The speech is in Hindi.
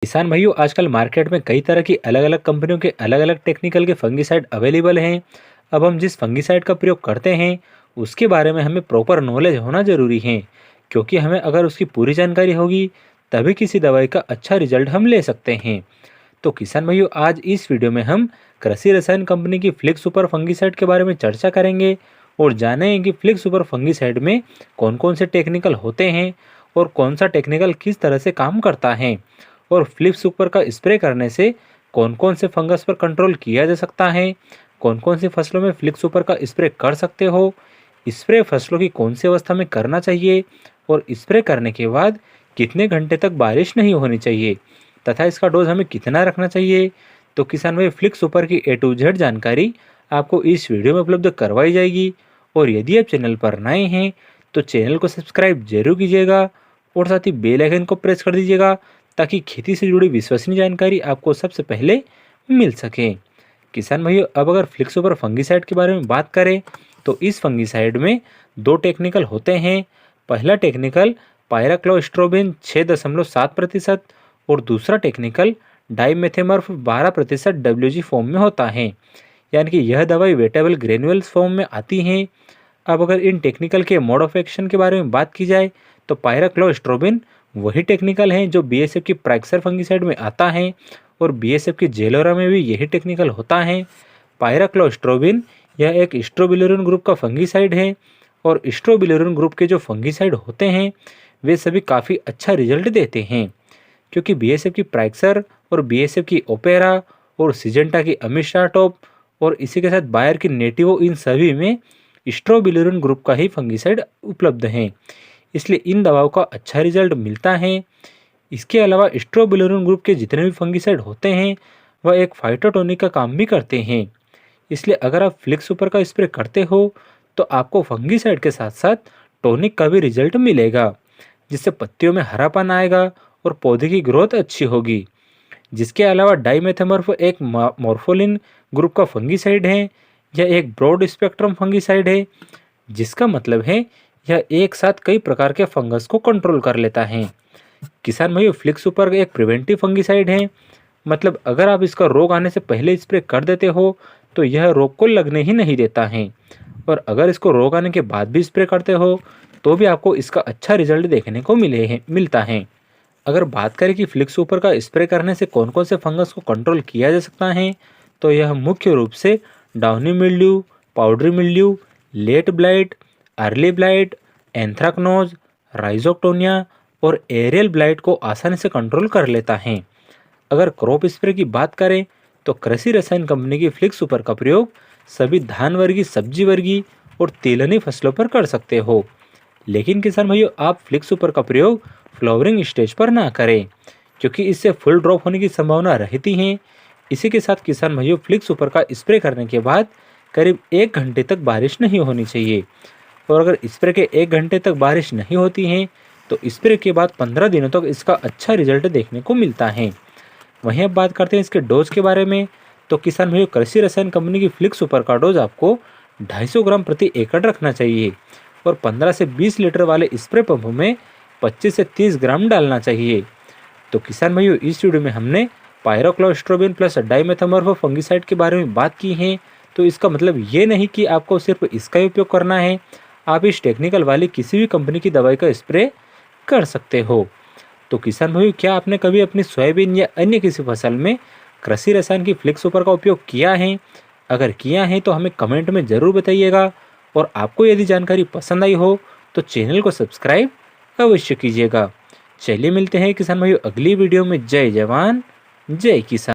किसान भाइयों, आजकल मार्केट में कई तरह की अलग अलग कंपनियों के अलग अलग टेक्निकल के फंगिसाइड अवेलेबल हैं। अब हम जिस फंगिसाइड का प्रयोग करते हैं उसके बारे में हमें प्रॉपर नॉलेज होना जरूरी है, क्योंकि हमें अगर उसकी पूरी जानकारी होगी तभी किसी दवाई का अच्छा रिजल्ट हम ले सकते हैं। तो किसान भाइयों, आज इस वीडियो में हम कृषि रसायन कंपनी की फ्लिक सुपर फंगिसाइड के बारे में चर्चा करेंगे और जानेंगे कि फ्लिक सुपर फंगिसाइड में कौन कौन से टेक्निकल होते हैं और कौन सा टेक्निकल किस तरह से काम करता है, और फ्लिप सुपर का स्प्रे करने से कौन कौन से फंगस पर कंट्रोल किया जा सकता है, कौन कौन सी फसलों में फ्लिक सुपर का स्प्रे कर सकते हो, स्प्रे फसलों की कौन सी अवस्था में करना चाहिए और स्प्रे करने के बाद कितने घंटे तक बारिश नहीं होनी चाहिए तथा इसका डोज हमें कितना रखना चाहिए। तो किसान भाई, फ्लिक सुपर की A to Z जानकारी आपको इस वीडियो में उपलब्ध करवाई जाएगी। और यदि आप चैनल पर नए हैं तो चैनल को सब्सक्राइब जरूर कीजिएगा और साथ ही बेल आइकन को प्रेस कर दीजिएगा, ताकि खेती से जुड़ी विश्वसनीय जानकारी आपको सबसे पहले मिल सके। किसान भाइयों, अब अगर फ्लिक सुपर फंगिसाइड के बारे में बात करें तो इस फंगिसाइड में दो टेक्निकल होते हैं। पहला टेक्निकल पायराक्लोस्ट्रोबिन 6.7% और दूसरा टेक्निकल डाइमेथेमर्फ 12% WG फॉर्म में होता है, यानी कि यह दवाई वेटेबल ग्रेन्युअल्स फॉर्म में आती हैं। अब अगर इन टेक्निकल के मोड ऑफ एक्शन के बारे में बात की जाए तो पायराक्लोस्ट्रोबिन वही टेक्निकल है जो BASF की प्राइक्सर फंगिसाइड में आता है और BASF की जेलोरा में भी यही टेक्निकल होता है। पायराक्लोस्ट्रोबिन यह एक स्ट्रोबिलुरिन ग्रुप का फंगिसाइड है और स्ट्रोबिलुरिन ग्रुप के जो फंगिसाइड होते हैं वे सभी काफ़ी अच्छा रिजल्ट देते हैं, क्योंकि BASF की प्राइक्सर और BASF की ओपेरा और सिजेंटा की अमिशा टॉप और इसी के साथ बायर की नेटिवो, इन सभी में स्ट्रोबिलुरिन ग्रुप का ही फंगिसाइड उपलब्ध है, इसलिए इन दवाओं का अच्छा रिजल्ट मिलता है। इसके अलावा स्ट्रोबिलुरिन ग्रुप के जितने भी फंगिसाइड होते हैं वह एक फाइटोटोनिक का काम भी करते हैं, इसलिए अगर आप फ्लिक सुपर का स्प्रे करते हो तो आपको फंगिसाइड के साथ साथ टॉनिक का भी रिजल्ट मिलेगा, जिससे पत्तियों में हरापन आएगा और पौधे की ग्रोथ अच्छी होगी। जिसके अलावा डाइमेथेमर्फ एक मॉर्फोलिन ग्रुप का फंगिसाइड है। यह एक ब्रॉड स्पेक्ट्रम फंगिसाइड है, जिसका मतलब है यह एक साथ कई प्रकार के फंगस को कंट्रोल कर लेता है। किसान भाइयों, फ्लिक सुपर एक प्रिवेंटिव फंगिसाइड है, मतलब अगर आप इसका रोग आने से पहले स्प्रे कर देते हो तो यह रोग को लगने ही नहीं देता है, और अगर इसको रोग आने के बाद भी स्प्रे करते हो तो भी आपको इसका अच्छा रिजल्ट देखने को मिलता है। अगर बात करें कि फ्लिक सुपर का स्प्रे करने से कौन कौन से फंगस को कंट्रोल किया जा सकता है, तो यह मुख्य रूप से downy mildew, powdery mildew, late blight, early blight, anthracnose, rhizoctonia और एरियल ब्लाइट को आसानी से कंट्रोल कर लेता है। अगर क्रॉप स्प्रे की बात करें तो कृषि रसायन कंपनी की फ्लिक सुपर का प्रयोग सभी धान वर्गी, सब्जी वर्गी और तिलहनी फसलों पर कर सकते हो। लेकिन किसान भाइयों, आप फ्लिक सुपर का प्रयोग फ्लावरिंग स्टेज पर ना करें, क्योंकि इससे फुल ड्रॉप होने की संभावना रहती है। इसी के साथ किसान भाइयों, फ्लिक सुपर का स्प्रे करने के बाद करीब 1 घंटे तक बारिश नहीं होनी चाहिए, और अगर स्प्रे के 1 घंटे तक बारिश नहीं होती है तो स्प्रे के बाद 15 दिनों तक इसका अच्छा रिजल्ट देखने को मिलता है। वहीं अब बात करते हैं इसके डोज के बारे में, तो किसान भाइयों, कृषि रसायन कंपनी की फ्लिक सुपर का डोज आपको 250 ग्राम प्रति एकड़ रखना चाहिए और 15 से 20 लीटर वाले स्प्रे पंप में 25 से 30 ग्राम डालना चाहिए। तो किसान भाइयों, इस वीडियो में हमने पायरोक्लोस्ट्रोबिन प्लस डाइमेथामर्फ फंगिसाइड के बारे में बात की है। तो इसका मतलब ये नहीं कि आपको सिर्फ इसका ही उपयोग करना है, आप इस टेक्निकल वाली किसी भी कंपनी की दवाई का स्प्रे कर सकते हो। तो किसान भाइयों, क्या आपने कभी अपनी सोयाबीन या अन्य किसी फसल में कृषि रसायन की फ्लिक सुपर का उपयोग किया है? अगर किया है तो हमें कमेंट में ज़रूर बताइएगा, और आपको यदि जानकारी पसंद आई हो तो चैनल को सब्सक्राइब अवश्य कीजिएगा। चलिए मिलते हैं किसान भाइयों अगली वीडियो में। जय जवान जय किसान।